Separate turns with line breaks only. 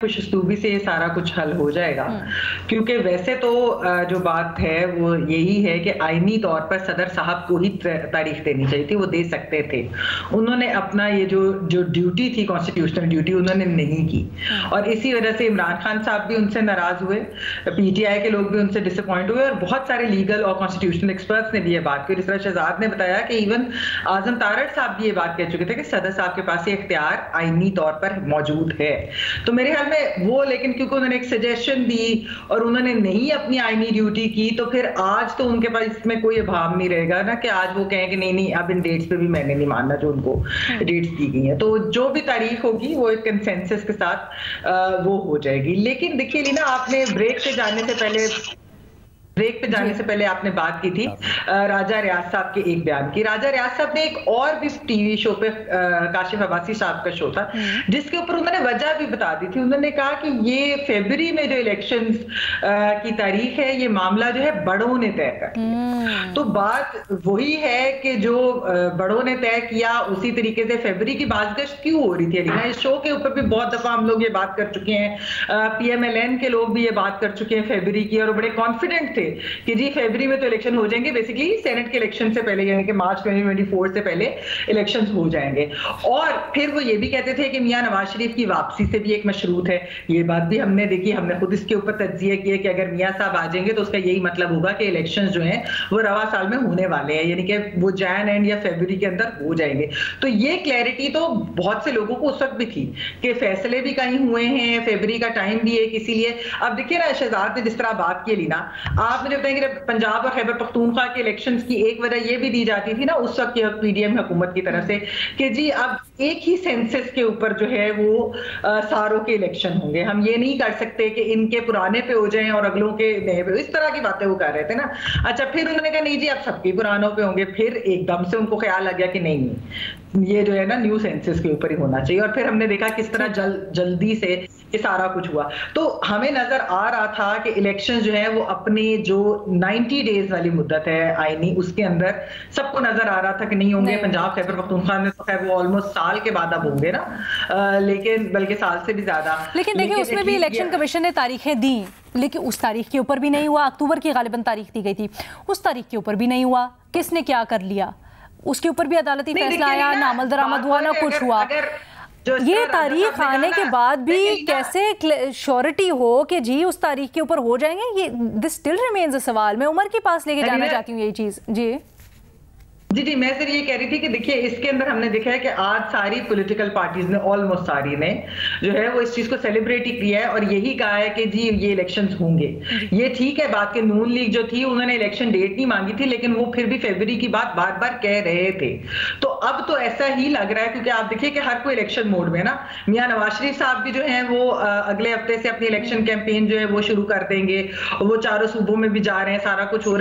खुश उस्लूबी से ये सारा कुछ हल हो जाएगा, क्योंकि वैसे तो जो बात है वो यही है कि आईनी तौर पर सदर साहब को ही तारीख देनी चाहिए थी, वो दे सकते थे। उन्होंने अपना ये जो ड्यूटी थी, कॉन्स्टिट्यूशनल ड्यूटी, उन्होंने नहीं की और इसी वजह से इमरान खान साहब भी उनसे नाराज हुए, पीटीआई के लोग भी उनसे डिसअपॉइंट हुए और बहुत सारे लीगल और कॉन्स्टिट्यूशनल एक्सपर्ट्स ने भी ये बात की। जिस तरह शहजाद ने बताया कि इवन आजम तारड़ साहब भी ये बात कह चुके थे कि सदर साहब के पास ये इख्तियार आईनी तौर पर मौजूद है। तो मेरे ख्याल में वो, लेकिन क्योंकि उन्होंने एक सजेशन दी और उन्होंने नहीं अपनी आईनी ड्यूटी की, तो फिर आज तो उनके पास इसमें कोई अभाव नहीं रहेगा ना कि आज वो कहें कि नहीं नहीं अब इन डेट्स पे भी मैंने नहीं मानना जो उनको डेट्स दी गई हैं। तो जो भी तारीख होगी वो एक कंसेंसस के साथ वो हो जाएगी। लेकिन देखिए लीना, आपने ब्रेक पे जाने से पहले आपने बात की थी राजा रियाज साहब के एक बयान की। राजा रियाज साहब ने एक और भी टीवी शो पे, काशिफ अब्बासी साहब का शो था, जिसके ऊपर उन्होंने वजह भी बता दी थी। उन्होंने कहा कि ये फरवरी में जो इलेक्शंस की तारीख है, ये मामला जो है बड़ों ने तय कर दिया। तो बात वही है कि जो बड़ों ने तय किया उसी तरीके से फरवरी की बाज़गश्त क्यों हो रही थी। इस शो के ऊपर भी बहुत दफा हम लोग ये बात कर चुके हैं, PMLN के लोग भी ये बात कर चुके हैं फरवरी की, और बड़े कॉन्फिडेंट थे कि जी फरवरी में तो इलेक्शन हो जाएंगे, बेसिकली सेनेट के इलेक्शन से पहले, यानी कि मार्च 2024 से पहले इलेक्शंस हो जाएंगे। और फिर वो ये भी कहते थे कि मियां नवाज शरीफ की वापसी से भी एक मशरूत है। ये बात भी हमने देखी, हमने खुद इसके ऊपर तज्जिया किया कि अगर मियां साहब आ जाएंगे तो उसका यही मतलब होगा कि इलेक्शंस जो हैं वो रवा साल में होने वाले हैं, यानी कि वो जैन एंड या फरवरी के अंदर हो जाएंगे। तो ये क्लैरिटी तो बहुत से लोगों को उस वक्त भी थी कि फैसले भी कहीं हुए हैं, फरवरी का टाइम भी है। इसीलिए अब देखिए ना, शहजाद ने जिस तरह बात की ली ना, आप मुझे बताएं कि पंजाब और खैबर पख्तूनख्वा के इलेक्शंस की एक वजह ये भी दी जाती थी ना उस वक्त की PDM हुकूमत की तरफ से कि जी अब एक ही सेंसस के ऊपर जो है वो सारों के इलेक्शन होंगे, हम ये नहीं कर सकते कि इनके पुराने पे हो जाएं और अगलों के नए पे। इस तरह की बातें वो कर रहे थे ना। अच्छा, फिर उन्होंने कहा नहीं जी अब सबके पुरानों पे होंगे। फिर एकदम से उनको ख्याल आ गया कि नहीं, ये जो है ना न्यू सेंसस के ऊपर ही होना चाहिए। और फिर हमने देखा किस तरह जल्दी से ये सारा कुछ हुआ। तो हमें नजर आ रहा था कि इलेक्शन जो है वो अपनी जो 90 डेज वाली मुद्दत है आईनी, उसके अंदर सबको नजर आ रहा था कि नहीं होंगे। पंजाब खैबर पख्तूनख्वा में तो खैर वो ऑलमोस्ट साल के बाद अब होंगे ना, लेकिन बल्कि साल से भी ज्यादा।
लेकिन देखिए उसमें भी इलेक्शन कमीशन ने तारीखें दी, लेकिन उस तारीख के ऊपर भी नहीं हुआ। अक्टूबर की गालिबन तारीख दी गई थी, उस तारीख के ऊपर भी नहीं हुआ। किसने क्या कर लिया उसके ऊपर भी अदालती फैसला आया, ना अमल दरामद हुआ ना कुछ हुआ। ये तारीख आने के बाद भी कैसे श्योरिटी हो कि जी उस तारीख के ऊपर हो जाएंगे, ये दिस स्टिल रिमेन्स अ सवाल। मैं उमर के पास लेके जाना चाहती हूँ यही चीज। जी
जी मैं सिर्फ ये कह रही थी कि देखिए इसके अंदर हमने देखा है कि आज सारी पॉलिटिकल पार्टीज ने, ऑलमोस्ट सारी ने जो है वो इस चीज को सेलिब्रेट ही किया है और यही कहा है कि जी ये इलेक्शंस होंगे। ये ठीक है बात कि नून लीग जो थी उन्होंने इलेक्शन डेट नहीं मांगी थी, लेकिन वो फिर भी फरवरी की बात बार बार कह रहे थे। तो अब तो ऐसा ही लग रहा है, क्योंकि आप देखिए कि हर कोई इलेक्शन मोड में ना, मियां नवाज शरीफ साहब भी जो है वो अगले हफ्ते से अपनी इलेक्शन कैंपेन जो है वो शुरू कर देंगे, वो चारों सूबों में भी जा रहे हैं, सारा कुछ हो रहा है।